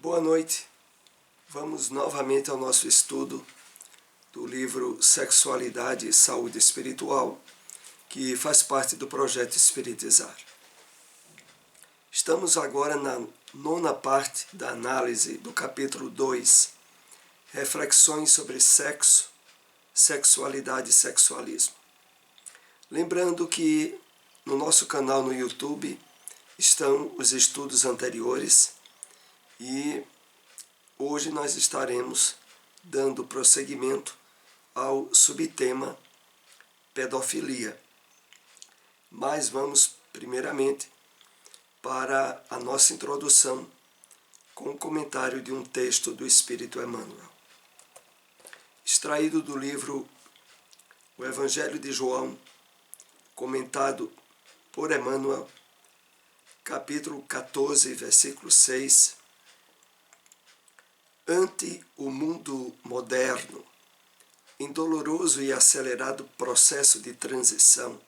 Boa noite. Vamos novamente ao nosso estudo do livro Sexualidade e Saúde Espiritual, que faz parte do projeto Espiritizar. Estamos agora na nona parte da análise do capítulo 2, Reflexões sobre Sexo, Sexualidade e Sexualismo. Lembrando que no nosso canal no YouTube estão os estudos anteriores e hoje nós estaremos dando prosseguimento ao subtema pedofilia. Mas vamos primeiramente para a nossa introdução com o comentário de um texto do Espírito Emmanuel, extraído do livro O Evangelho de João, comentado por Emmanuel, capítulo 14, versículo 6. Ante o mundo moderno, em doloroso e acelerado processo de transição,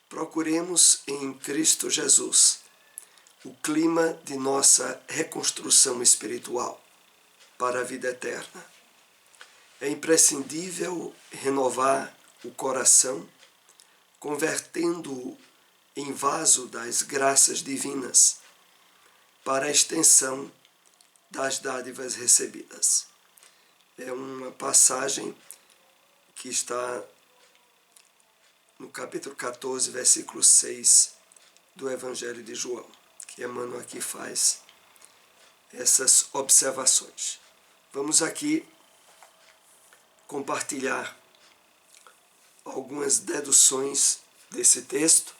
procuremos em Cristo Jesus o clima de nossa reconstrução espiritual para a vida eterna. É imprescindível renovar o coração, convertendo-o em vaso das graças divinas para a extensão das dádivas recebidas. É uma passagem que está no capítulo 14, versículo 6 do Evangelho de João, que Emmanuel aqui faz essas observações. Vamos aqui compartilhar algumas deduções desse texto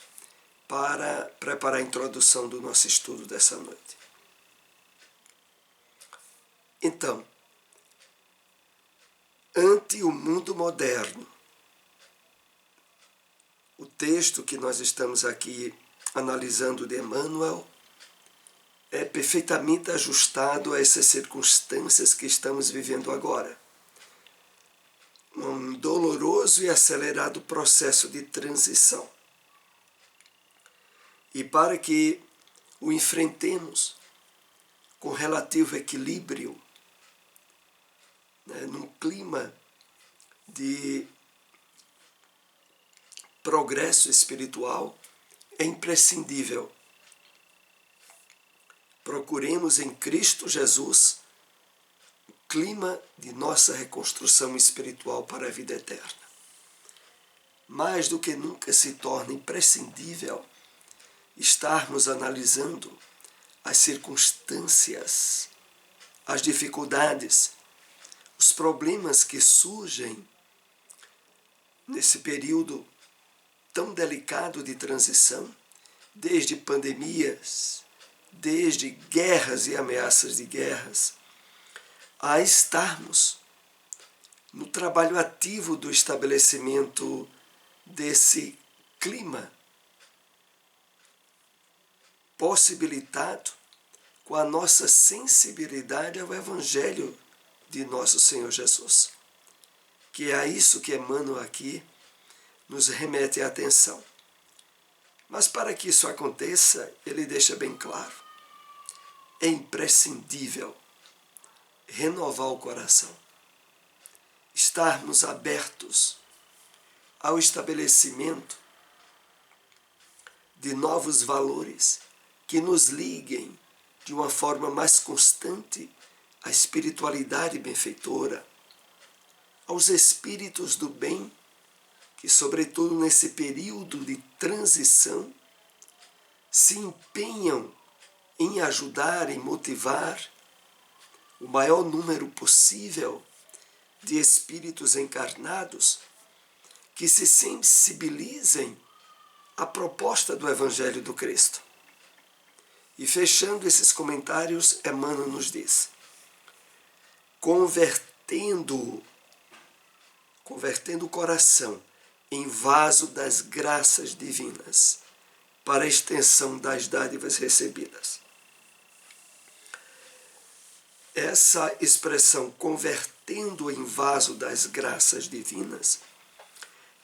para preparar a introdução do nosso estudo dessa noite. Então, ante o mundo moderno, o texto que nós estamos aqui analisando de Emmanuel é perfeitamente ajustado a essas circunstâncias que estamos vivendo agora. Um doloroso e acelerado processo de transição. E para que o enfrentemos com relativo equilíbrio, num clima de progresso espiritual, é imprescindível. Procuremos em Cristo Jesus o clima de nossa reconstrução espiritual para a vida eterna. Mais do que nunca se torna imprescindível estarmos analisando as circunstâncias, as dificuldades, os problemas que surgem nesse período tão delicado de transição, desde pandemias, desde guerras e ameaças de guerras, a estarmos no trabalho ativo do estabelecimento desse clima possibilitado com a nossa sensibilidade ao Evangelho de nosso Senhor Jesus, que é a isso que Emmanuel aqui nos remete a atenção. Mas para que isso aconteça, ele deixa bem claro, é imprescindível renovar o coração, estarmos abertos ao estabelecimento de novos valores que nos liguem de uma forma mais constante à espiritualidade benfeitora, aos espíritos do bem, que, sobretudo nesse período de transição, se empenham em ajudar e motivar o maior número possível de espíritos encarnados que se sensibilizem à proposta do Evangelho do Cristo. E fechando esses comentários, Emmanuel nos diz: convertendo o coração em vaso das graças divinas para a extensão das dádivas recebidas. Essa expressão, convertendo em vaso das graças divinas,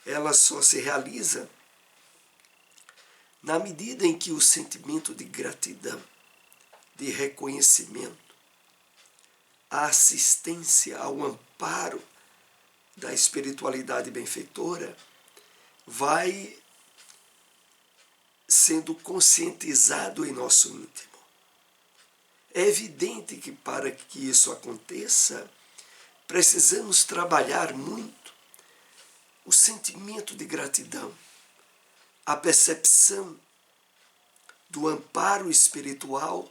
ela só se realiza na medida em que o sentimento de gratidão, de reconhecimento, à assistência, ao amparo da espiritualidade benfeitora, vai sendo conscientizado em nosso íntimo. É evidente que para que isso aconteça, precisamos trabalhar muito o sentimento de gratidão, a percepção do amparo espiritual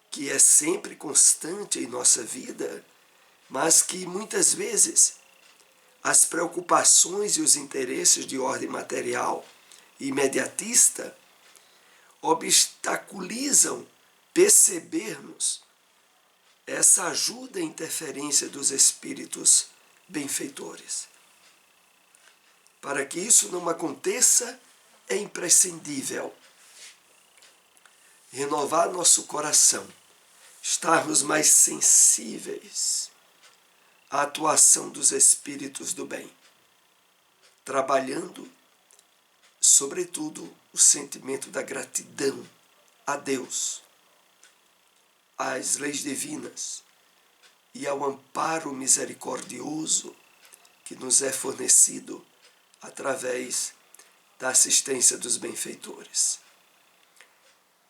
que é sempre constante em nossa vida, mas que muitas vezes as preocupações e os interesses de ordem material e imediatista obstaculizam percebermos essa ajuda e interferência dos espíritos benfeitores. Para que isso não aconteça, é imprescindível renovar nosso coração, estarmos mais sensíveis à atuação dos espíritos do bem, trabalhando, sobretudo, o sentimento da gratidão a Deus, às leis divinas e ao amparo misericordioso que nos é fornecido através da assistência dos benfeitores.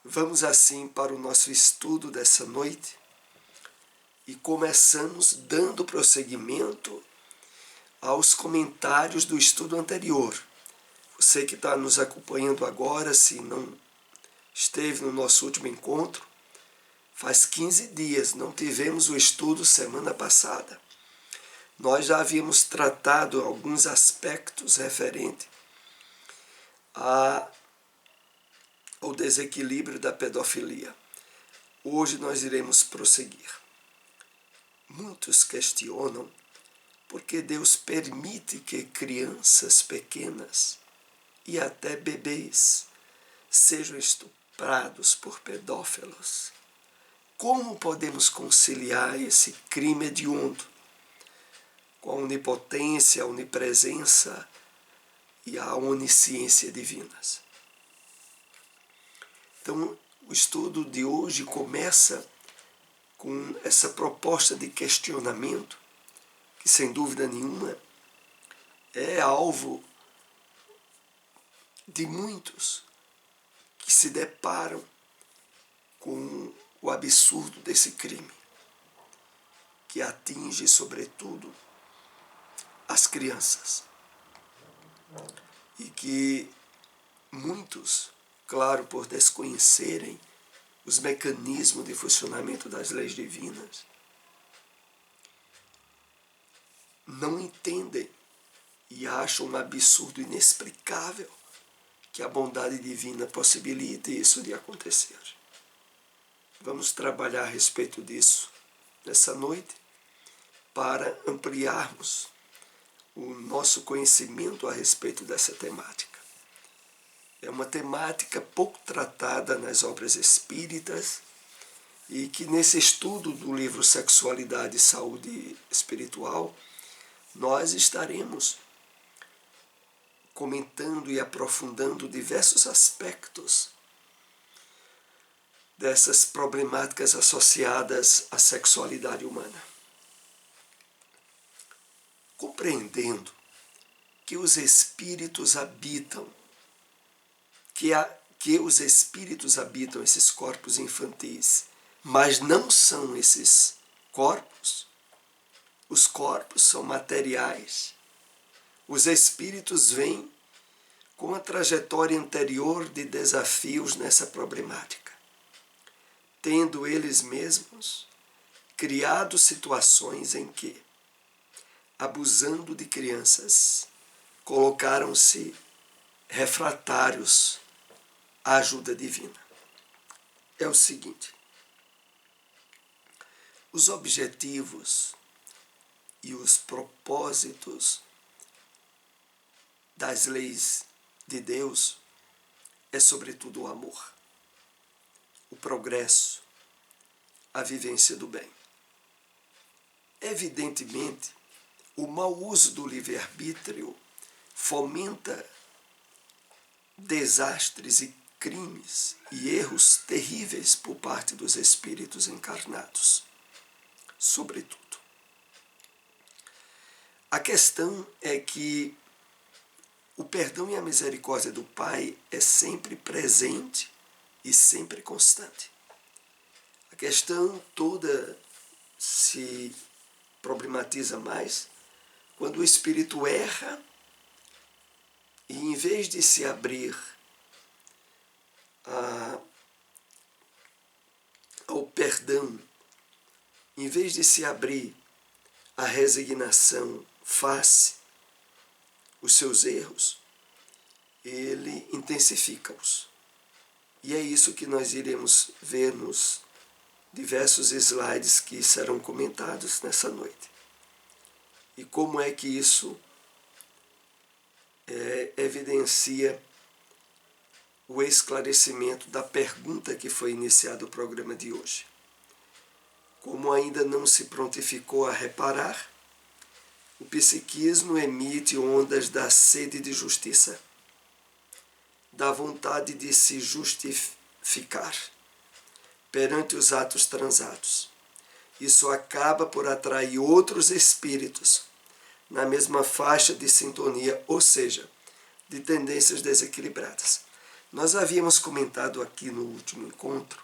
Vamos assim para o nosso estudo dessa noite e começamos dando prosseguimento aos comentários do estudo anterior. Você que está nos acompanhando agora, se não esteve no nosso último encontro, faz 15 dias, não tivemos o estudo semana passada. Nós já havíamos tratado alguns aspectos referentes ao desequilíbrio da pedofilia. Hoje nós iremos prosseguir. Muitos questionam por que Deus permite que crianças pequenas e até bebês sejam estuprados por pedófilos. Como podemos conciliar esse crime hediondo com a onipotência, a onipresença e a onisciência divinas? Então, o estudo de hoje começa com essa proposta de questionamento, que sem dúvida nenhuma é alvo de muitos que se deparam com o absurdo desse crime, que atinge, sobretudo, as crianças. E que muitos, claro, por desconhecerem os mecanismos de funcionamento das leis divinas, não entendem e acham um absurdo inexplicável que a bondade divina possibilite isso de acontecer. Vamos trabalhar a respeito disso nessa noite para ampliarmos o nosso conhecimento a respeito dessa temática. É uma temática pouco tratada nas obras espíritas e que nesse estudo do livro Sexualidade e Saúde Espiritual nós estaremos comentando e aprofundando diversos aspectos dessas problemáticas associadas à sexualidade humana. Compreendendo que os espíritos habitam, que os espíritos habitam esses corpos infantis, mas não são esses corpos. Os corpos são materiais. Os espíritos vêm com a trajetória anterior de desafios nessa problemática, tendo eles mesmos criado situações em que, abusando de crianças, colocaram-se refratários à ajuda divina. É o seguinte: os objetivos e os propósitos das leis de Deus é sobretudo o amor, o progresso, a vivência do bem. Evidentemente, o mau uso do livre-arbítrio fomenta desastres e crimes e erros terríveis por parte dos espíritos encarnados. sobretudo. A questão é que o perdão e a misericórdia do Pai é sempre presente e sempre constante. A questão toda se problematiza mais quando o espírito erra e, em vez de se abrir ao perdão, em vez de se abrir à resignação face os seus erros, ele intensifica-os. E é isso que nós iremos ver nos diversos slides que serão comentados nessa noite. E como é que isso evidencia o esclarecimento da pergunta que foi iniciado o programa de hoje. Como ainda não se prontificou a reparar, o psiquismo emite ondas da sede de justiça, da vontade de se justificar perante os atos transados. Isso acaba por atrair outros espíritos na mesma faixa de sintonia, ou seja, de tendências desequilibradas. Nós havíamos comentado aqui no último encontro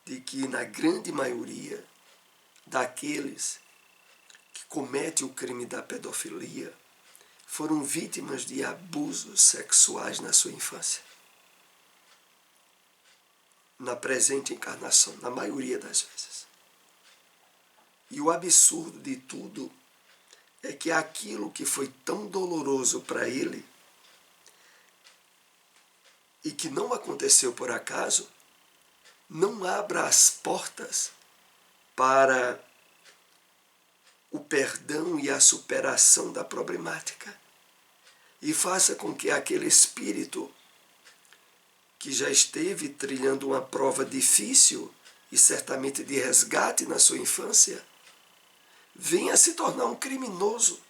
de que na grande maioria daqueles que cometem o crime da pedofilia foram vítimas de abusos sexuais na sua infância. Na presente encarnação, na maioria das vezes. E o absurdo de tudo é que aquilo que foi tão doloroso para ele e que não aconteceu por acaso, não abra as portas para o perdão e a superação da problemática e faça com que aquele espírito que já esteve trilhando uma prova difícil e certamente de resgate na sua infância, venha se tornar um criminoso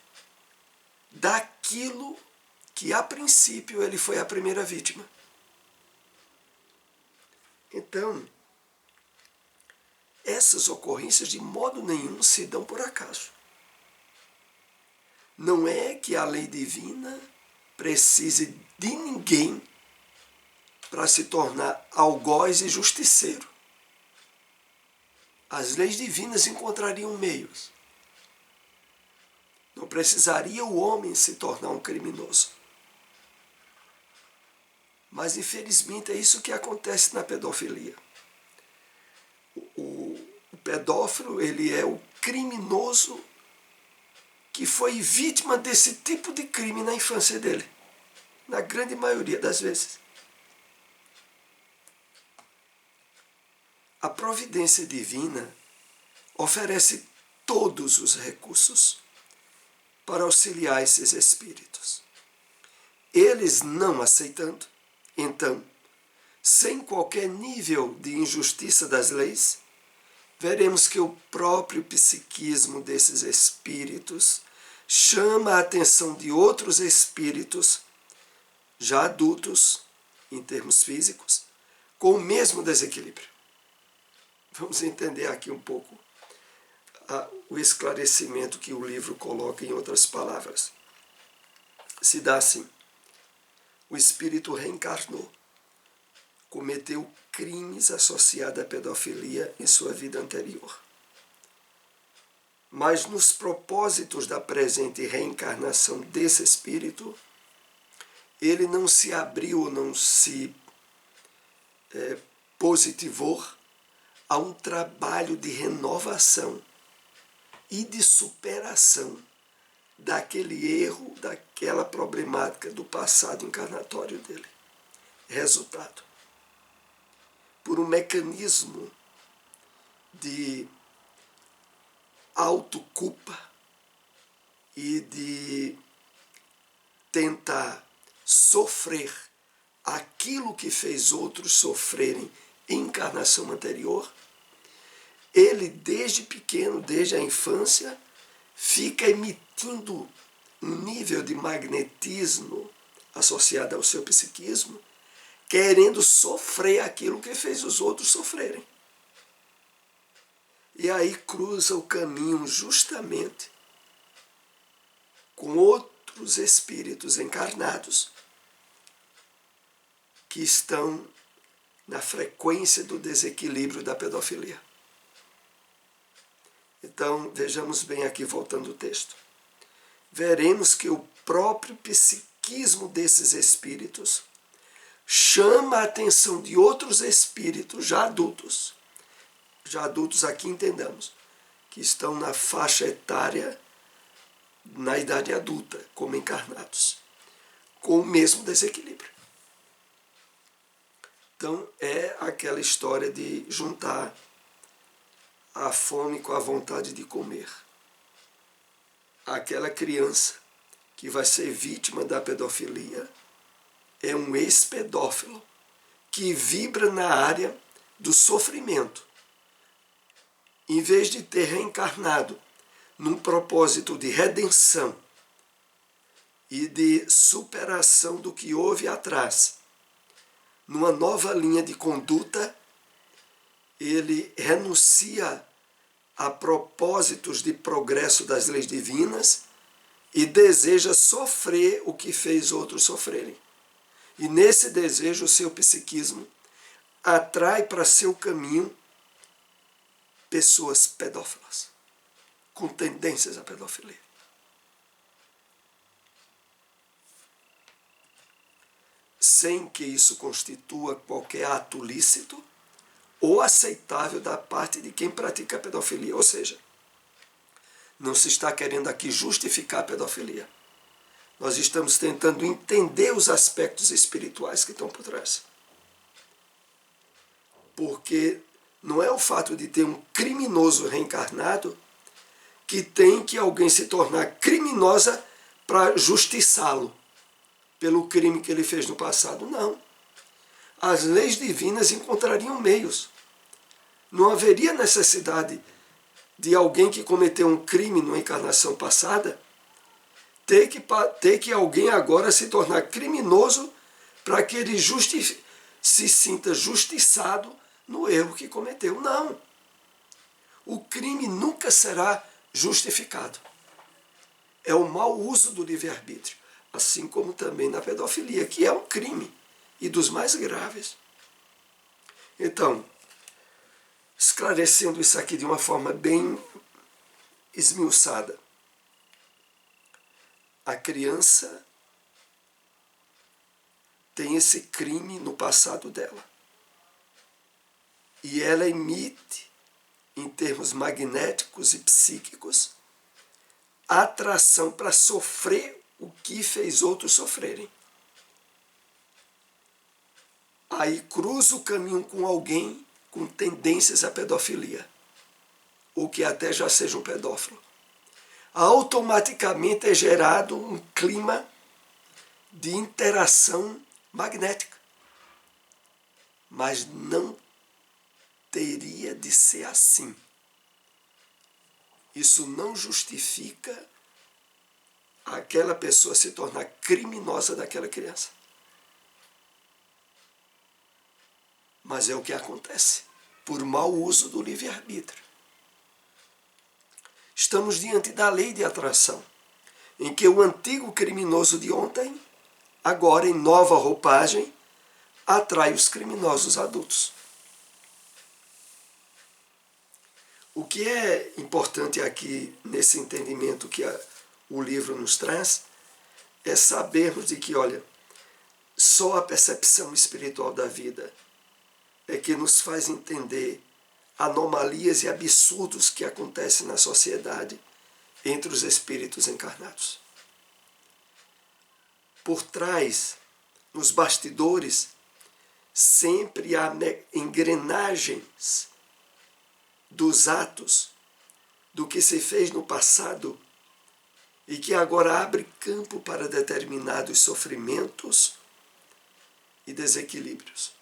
daquilo que a princípio ele foi a primeira vítima. Então, essas ocorrências de modo nenhum se dão por acaso. Não é que a lei divina precise de ninguém para se tornar algoz e justiceiro. As leis divinas encontrariam meios. Não precisaria o homem se tornar um criminoso. Mas, infelizmente, é isso que acontece na pedofilia. O pedófilo, ele é o criminoso que foi vítima desse tipo de crime na infância dele. Na grande maioria das vezes. A providência divina oferece todos os recursos para auxiliar esses espíritos. Eles não aceitando, então, sem qualquer nível de injustiça das leis, veremos que o próprio psiquismo desses espíritos chama a atenção de outros espíritos, já adultos, em termos físicos, com o mesmo desequilíbrio. Vamos entender aqui um pouco o esclarecimento que o livro coloca em outras palavras. Se dá assim: o espírito reencarnou, cometeu crimes associados à pedofilia em sua vida anterior. Mas nos propósitos da presente reencarnação desse espírito, ele não se abriu, não se positivou a um trabalho de renovação e de superação daquele erro, daquela problemática do passado encarnatório dele. Resultado: por um mecanismo de autoculpa e de tentar sofrer aquilo que fez outros sofrerem em encarnação anterior, ele desde pequeno, desde a infância, fica emitindo um nível de magnetismo associado ao seu psiquismo, querendo sofrer aquilo que fez os outros sofrerem. e aí cruza o caminho justamente com outros espíritos encarnados que estão na frequência do desequilíbrio da pedofilia. Então, vejamos bem aqui, voltando ao texto. Veremos que o próprio psiquismo desses espíritos chama a atenção de outros espíritos já adultos aqui entendamos, que estão na faixa etária, na idade adulta, como encarnados, com o mesmo desequilíbrio. Então, é aquela história de juntar a fome com a vontade de comer. Aquela criança que vai ser vítima da pedofilia é um ex-pedófilo que vibra na área do sofrimento. Em vez de ter reencarnado num propósito de redenção e de superação do que houve atrás, numa nova linha de conduta, ele renuncia a propósitos de progresso das leis divinas e deseja sofrer o que fez outros sofrerem. E nesse desejo, o seu psiquismo atrai para seu caminho pessoas pedófilas, com tendências à pedofilia. Sem que isso constitua qualquer ato lícito ou aceitável da parte de quem pratica a pedofilia. Ou seja, não se está querendo aqui justificar a pedofilia. Nós estamos tentando entender os aspectos espirituais que estão por trás. Porque não é o fato de ter um criminoso reencarnado que tem que alguém se tornar criminosa para justiçá-lo pelo crime que ele fez no passado. Não. As leis divinas encontrariam meios. Não haveria necessidade de alguém que cometeu um crime numa encarnação passada ter que alguém agora se tornar criminoso para que ele se sinta justiçado no erro que cometeu. Não. O crime nunca será justificado. É o mau uso do livre-arbítrio, assim como também na pedofilia, que é um crime e dos mais graves. Então, esclarecendo isso aqui de uma forma bem esmiuçada, a criança tem esse crime no passado dela. E ela emite, em termos magnéticos e psíquicos, atração para sofrer o que fez outros sofrerem. Aí cruza o caminho com alguém com tendências à pedofilia, ou que até já seja um pedófilo. Automaticamente é gerado um clima de interação magnética. Mas não teria de ser assim. Isso não justifica aquela pessoa se tornar criminosa daquela criança. Mas é o que acontece, por mau uso do livre-arbítrio. Estamos diante da lei de atração, em que o antigo criminoso de ontem, agora em nova roupagem, atrai os criminosos adultos. O que é importante aqui, nesse entendimento que o livro nos traz, é sabermos de que, olha, só a percepção espiritual da vida é que nos faz entender anomalias e absurdos que acontecem na sociedade entre os espíritos encarnados. Por trás, nos bastidores, sempre há engrenagens dos atos do que se fez no passado e que agora abre campo para determinados sofrimentos e desequilíbrios.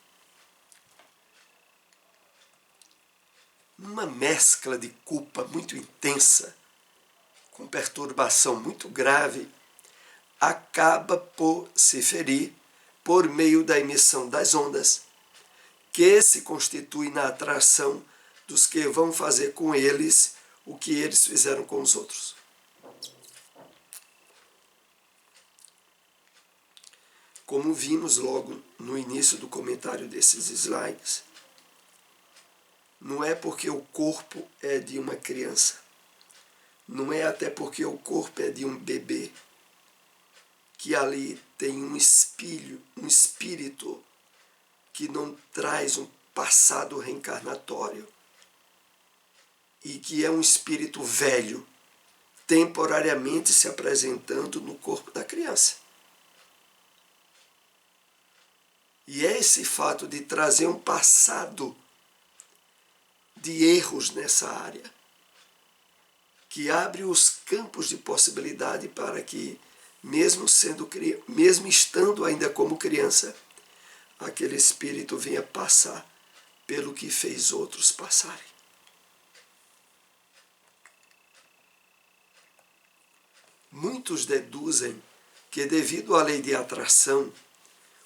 Numa mescla de culpa muito intensa, com perturbação muito grave, acaba por se ferir por meio da emissão das ondas, que se constitui na atração dos que vão fazer com eles o que eles fizeram com os outros. Como vimos logo no início do comentário desses slides, não é porque o corpo é de uma criança, não é até porque o corpo é de um bebê, que ali tem um espírito que não traz um passado reencarnatório e que é um espírito velho, temporariamente se apresentando no corpo da criança. E é esse fato de trazer um passado de erros nessa área que abre os campos de possibilidade para que, mesmo estando ainda como criança, aquele espírito venha passar pelo que fez outros passarem. Muitos deduzem que, devido à lei de atração,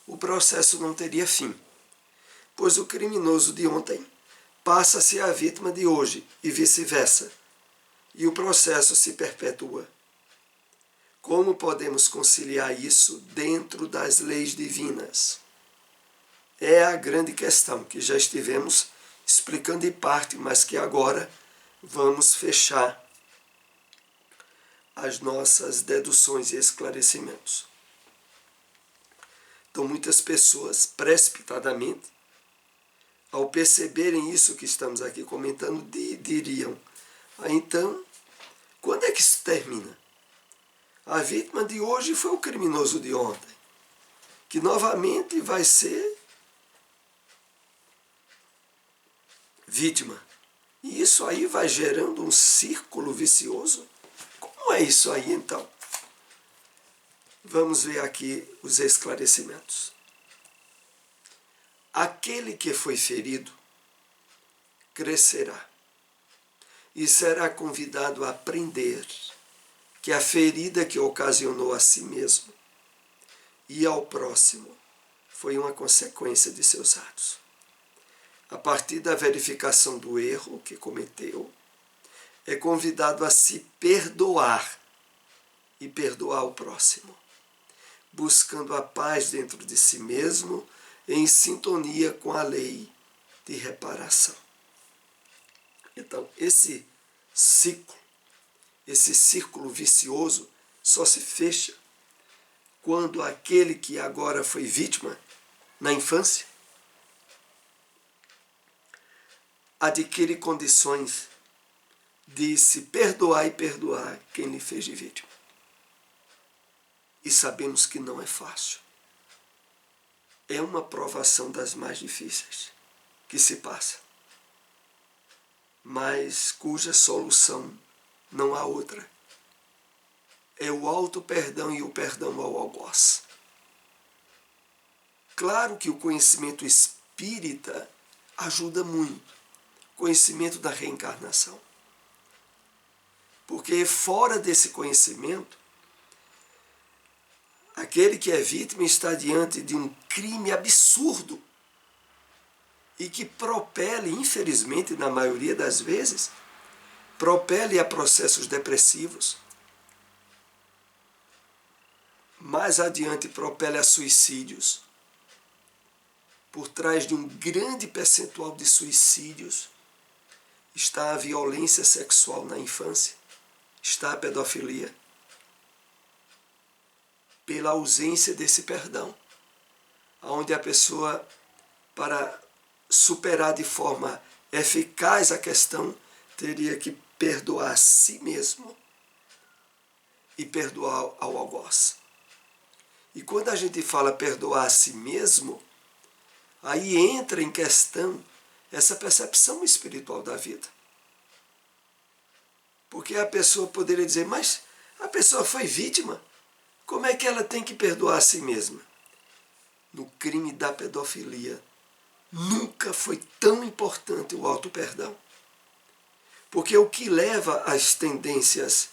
o processo não teria fim, pois o criminoso de ontem passa a ser a vítima de hoje e vice-versa, e o processo se perpetua. Como podemos conciliar isso dentro das leis divinas? É a grande questão que já estivemos explicando em parte, mas que agora vamos fechar as nossas deduções e esclarecimentos. Então, muitas pessoas, precipitadamente, ao perceberem isso que estamos aqui comentando, diriam: então, quando é que isso termina? A vítima de hoje foi o criminoso de ontem, que novamente vai ser vítima. E isso aí vai gerando um círculo vicioso. Como é isso aí, então? Vamos ver aqui os esclarecimentos. Aquele que foi ferido crescerá e será convidado a aprender que a ferida que ocasionou a si mesmo e ao próximo foi uma consequência de seus atos. A partir da verificação do erro que cometeu, é convidado a se perdoar e perdoar o próximo, buscando a paz dentro de si mesmo, em sintonia com a lei de reparação. Então, esse círculo vicioso só se fecha quando aquele que agora foi vítima na infância adquire condições de se perdoar e perdoar quem lhe fez de vítima. E sabemos que não é fácil. É uma provação das mais difíceis que se passa, mas cuja solução não há outra. É o auto-perdão e o perdão ao algoz. Claro que o conhecimento espírita ajuda muito, conhecimento da reencarnação. Porque fora desse conhecimento, aquele que é vítima está diante de um crime absurdo e que propele, infelizmente, na maioria das vezes, propele a processos depressivos. Mais adiante, propele a suicídios. Por trás de um grande percentual de suicídios está a violência sexual na infância, está a pedofilia. Pela ausência desse perdão, onde a pessoa, para superar de forma eficaz a questão, teria que perdoar a si mesmo e perdoar ao algoz. E quando a gente fala perdoar a si mesmo, aí entra em questão essa percepção espiritual da vida. Porque a pessoa poderia dizer, mas a pessoa foi vítima, como é que ela tem que perdoar a si mesma? No crime da pedofilia, nunca foi tão importante o auto-perdão. Porque o que leva às tendências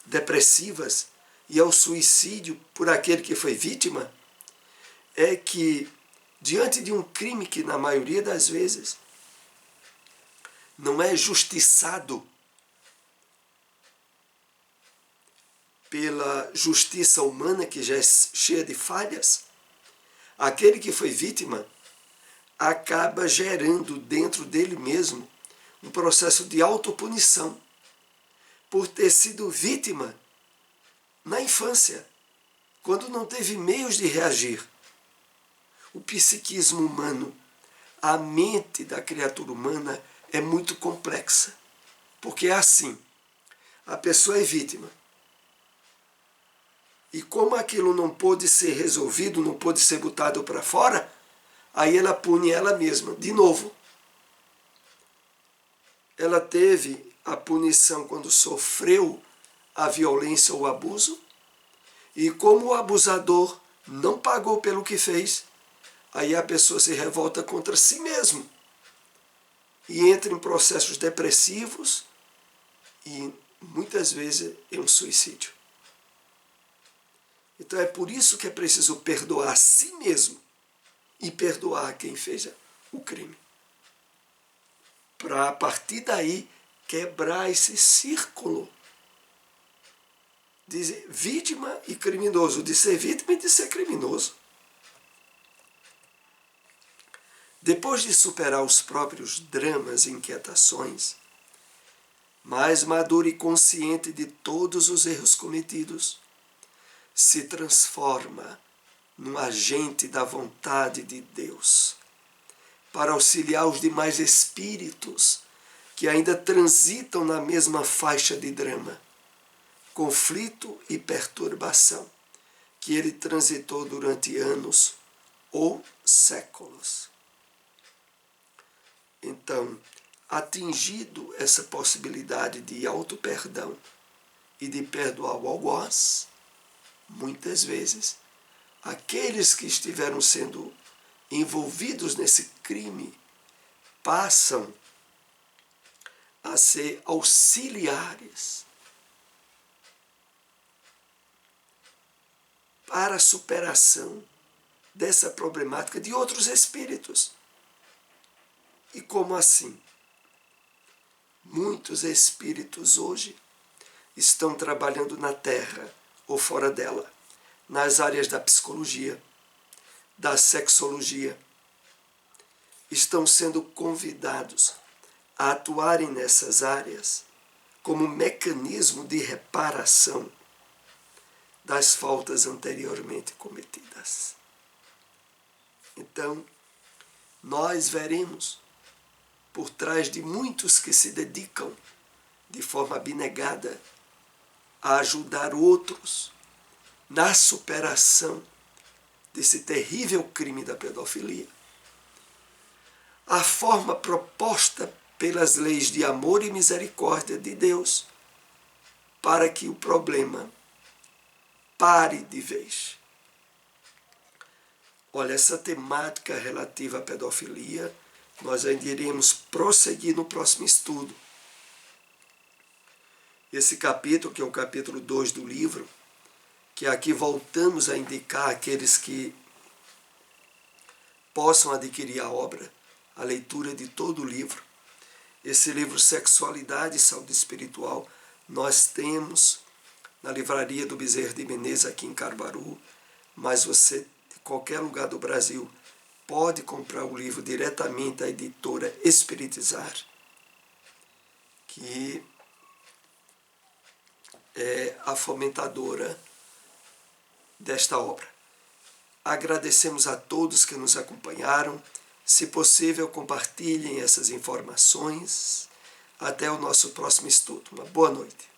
depressivas e ao suicídio por aquele que foi vítima é que, diante de um crime que, na maioria das vezes, não é justiçado pela justiça humana, que já é cheia de falhas, aquele que foi vítima acaba gerando dentro dele mesmo um processo de autopunição por ter sido vítima na infância, quando não teve meios de reagir. O psiquismo humano, a mente da criatura humana é muito complexa, porque é assim, a pessoa é vítima. E como aquilo não pôde ser resolvido, não pôde ser botado para fora, aí ela pune ela mesma, de novo. Ela teve a punição quando sofreu a violência ou o abuso, e como o abusador não pagou pelo que fez, aí a pessoa se revolta contra si mesmo e entra em processos depressivos e muitas vezes é um suicídio. Então é por isso que é preciso perdoar a si mesmo e perdoar quem fez o crime. Para a partir daí quebrar esse círculo de vítima e criminoso, de ser vítima e de ser criminoso. Depois de superar os próprios dramas e inquietações, mais maduro e consciente de todos os erros cometidos, se transforma num agente da vontade de Deus, para auxiliar os demais espíritos que ainda transitam na mesma faixa de drama, conflito e perturbação, que ele transitou durante anos ou séculos. Então, atingido essa possibilidade de auto-perdão e de perdoar o algoz, muitas vezes, aqueles que estiveram sendo envolvidos nesse crime passam a ser auxiliares para a superação dessa problemática de outros espíritos. E como assim? Muitos espíritos hoje estão trabalhando na Terra ou fora dela, nas áreas da psicologia, da sexologia, estão sendo convidados a atuarem nessas áreas como mecanismo de reparação das faltas anteriormente cometidas. Então, nós veremos por trás de muitos que se dedicam de forma abnegada a ajudar outros na superação desse terrível crime da pedofilia, a forma proposta pelas leis de amor e misericórdia de Deus para que o problema pare de vez. Olha, essa temática relativa à pedofilia, nós ainda iremos prosseguir no próximo estudo. Esse capítulo, que é o capítulo 2 do livro, que aqui voltamos a indicar aqueles que possam adquirir a obra, a leitura de todo o livro. Esse livro Sexualidade e Saúde Espiritual, nós temos na livraria do Bezerra de Menezes aqui em Caruaru, mas você, de qualquer lugar do Brasil, pode comprar o livro diretamente da editora Espiritizar, que é a fomentadora desta obra. Agradecemos a todos que nos acompanharam. Se possível, compartilhem essas informações. Até o nosso próximo estudo. Uma boa noite.